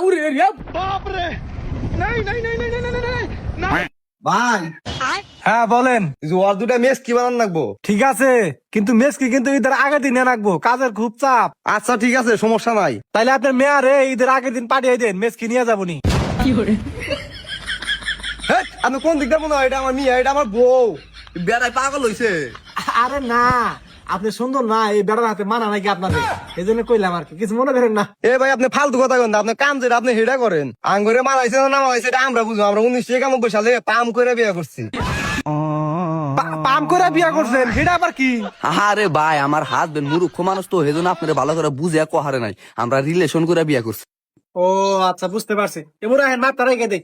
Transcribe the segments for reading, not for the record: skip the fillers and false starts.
উরে রে বাপ রে নাই নাই নাই নাই নাই নাই নাই ভাই হ্যাঁ বলেন। ওর দুটা মেস কি বানান লাগবো? ঠিক আছে, কিন্তু মেসকি কিন্তু ঈদের আগের দিন রাখবো, কাজের খুব চাপ। আচ্ছা ঠিক আছে, সমস্যা নাই। তাইলে আপনার মেয়ারে ঈদের আগের দিন পাঠিয়ে দেন, মেসকি নিয়ে যাবনি। হেৎ, আপনি কোন দিকটা মনে হয়? এটা আমার মেয়ে, এটা আমার বউ। বেড়াই পাগল হইছে। আরে না, আপনি সুন্দর না, এই বেড়ার হাতে মানা নাকি আপনাদের, এই জন্য কইলাম আর কি, কিছু মনে করেন না। এ ভাই, আপনি ফালতু কথা করেন না। আপনি কাম যেটা আপনি হেডা করেন। আঙ্গুরে মারাইছে না মারাইছে এটা আমরা বুঝবো। আমরা 1991 সালে পাম করে বিয়ে করছি। পাম করে বিয়া করছেন, সেটা আবার কি? আরে ভাই, আমার হাজবেন্ড মূর্খ মানুষ তো, সেজন্য আপনারা ভালো করে বুঝে কহারে নাই। আমরা রিলেশন করে বিয়ে করছি। ও আচ্ছা, বুঝতে পারছি। এবার আহেন মাপটা রেখে দেখ।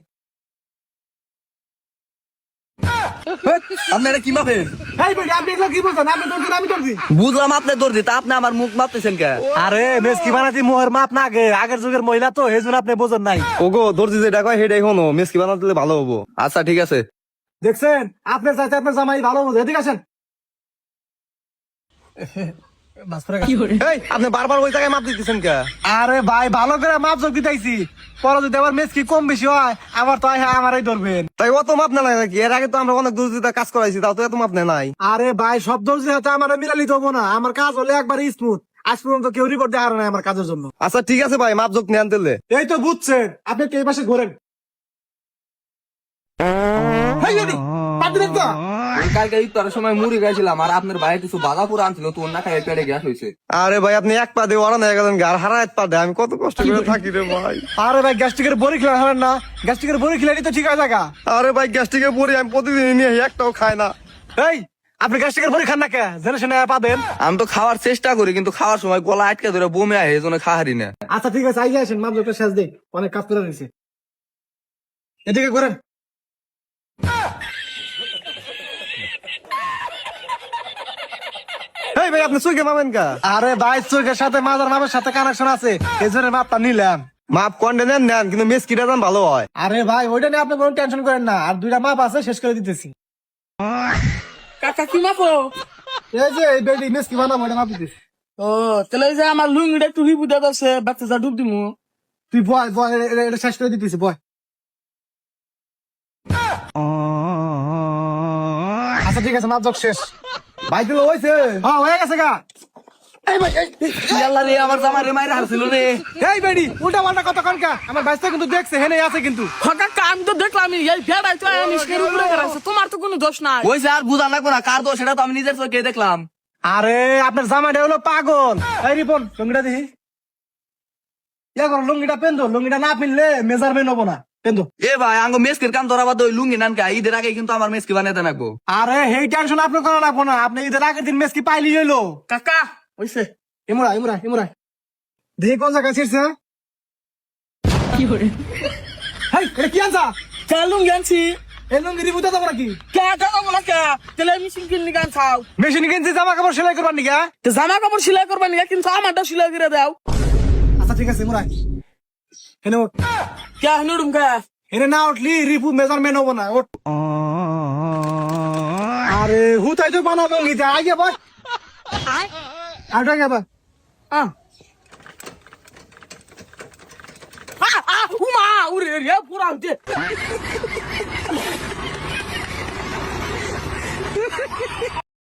আপনারা কি মাপেন? এই বেটি, আপনি এগুলো কি বলছেন? আপনি ধরছেন, আমি ধরছি। বুঝলাম আপনি দর্জি, তা আপনি আমার মুখ মাপতেছেন কে? আরে মেসকি বানাতি মোহর মাপ না, আগে আগের যুগের মহিলা তো, এই জন্য আপনি বোঝেন নাই। ওগো দর্জি যেটা কয় হেডাই হনো, মেস কি বানাতে দিলে ভালো হবো। আচ্ছা ঠিক আছে। দেখছেন, আপনার চাইতে আপনার জামাই ভালো বোঝে। এদিকে আসেন। এই, আপনি বারবার ওই জায়গায় মাপ দিতেছেন কে? আরে ভাই, ভালো করে মাপ যোগ দিতেছি, পরে যদি আবার মেসকি কম বেশি হয়, আবার তো আমারই ধরবেন। তাই অত মাপ না নাই নাকি? এর আগে তো আমরা অনেক দর্জিতে কাজ করাইছি, তাও তো এত মাপ নেই নাই। আরে ভাই, সব দর্জির হাতে আমার মিলালি দেবো না, আমার কাজ হলে একবার স্মুথ। আজ পর্যন্ত কেউ রিপোর্ট দেওয়ার নাই আমার কাজের জন্য। আচ্ছা ঠিক আছে ভাই, মাপ যোগ নিয়ে আনতেলে। এই তো বুঝছেন, আপনি কে পাশে ঘোরেন। হেই বেটি, পাত দিবেন তো? কালকে ইফতারের সময় মুড়ি গাইছিলাম, আর আপনার ভাই কিছু বাধা পুরো আনছিল, তো না খাই পেটে গ্যাস হয়েছে। আরে ভাই, আপনি এক পা দিয়ে ওরা হয়ে গেলেন, আর হারা এক পা দেয়। আমি কত কষ্ট করে থাকি রে ভাই। আরে ভাই, গ্যাস্ট্রিকের বড়ি খেলা হবেন না, গ্যাস্ট্রিকের বড়ি খেলে তো ঠিক আছে জায়গা। আরে ভাই, গ্যাস্ট্রিকে পড়ি আমি প্রতিদিন নিয়ে একটাও খায় না। এই, আপনি গ্যাস্ট্রিকের বড়ি খান না কে? জেনে শুনে পাবেন। আমি তো খাওয়ার চেষ্টা করি, কিন্তু খাওয়ার সময় গলা আটকে ধরে বমি আয়, এই জন্য খাহারি না। আচ্ছা ঠিক আছে, আইগে আসেন, মাপ যোগটা শেষ দেই, অনেক কাজ করে রয়েছে। এদিকে করেন। এই ভাই, আপনি সুইকে মাপেন কা? আরে ভাই, চোখের সাথে মাজার মাপের সাথে কানেকশন আছে, এই জন্য মাপটা নিলাম। মাপ কন্ডে নেন নেন, কিন্তু মেস কিটা দাম ভালো হয়। আরে ভাই, ওইটা নিয়ে আপনি কোনো টেনশন করেন না, আর দুইটা মাপ আছে, শেষ করে দিতেছি। কাকা কি মাপো? এই যে এই বেডি মেস কি বানাবো, ওইটা মাপ দিতেছি। ও তাহলে এই যে আমার লুঙ্গিটা একটু হিবু দেওয়া আছে, বাচ্চা যা ডুব দিমু। তুই বয় বয়, এটা শেষ করে দিতেছি, বয়। আচ্ছা ঠিক আছে, মাপ যোগ শেষ। ভাই তুলো হয়েছে? হ্যাঁ, হয়ে গেছে গা। এই ভাই, আল্লাহ রে, আমার জামাই রে মাইরা হারছিল রে। এই বেডি, উল্টা পাল্টা কথা কনকা, আমার বাইসটা কিন্তু দেখছে, হেনে আছে কিন্তু। কাকা আমি তো দেখলাম এই ভেড়াই তো নিষ্কের উপরে গেছে, তোমার তো কোনো দোষ নাই। ওইসে আর বুঝা লাগবো না, কার দোষ সেটা তো আমি নিজের চোখে দেখলাম। আরে আপনার জামাইটা হলো পাগল। এই রিপন, লুঙ্গিটা দেখি। ইয়া করো, লুঙ্গিটা পেন্দো, লুঙ্গিটা না পিনলে মেজারমেন্ট হবো না, পেন্দো। এ ভাই, আঙ্গ মেসকের কাম ধরা বাদ, ওই লুঙ্গি নানকা ঈদের আগে কিন্তু আমার মেসকে বানাতে নাকবো। আরে হেই টেনশন আপনি করা রাখবো না, আপনি ঈদের আগের দিন মেস কি পাইলি হইলো। কাকা হইছে ইমরা ইমরা ইমরা দেখি কোন জায়গায় ছিড়ছে। কি করে হেই, এটা কি আনছা? লুঙ্গি আনছি। এই লুঙ্গি রিপুতে যাবো নাকি? কে যাবো না কে? তাহলে মেশিন কিনলি গান খাও। মেশিন কিনছি জামা কাপড় সেলাই করবার নাকি? তো জামা কাপড় সেলাই করবা নিকা, কিন্তু আমারটা সেলাই করে দাও। আচ্ছা ঠিক আছে, ইমরা হেনে ওঠ। কে নুডুম কে? হেনে না উঠলি রিপু মেজারমেন্ট হবো না, ওঠ। আরে হুতাই তো বানাবো নিতে, আগে বল। আউটা গেবা। উমা উরে রে পুরা হইতে।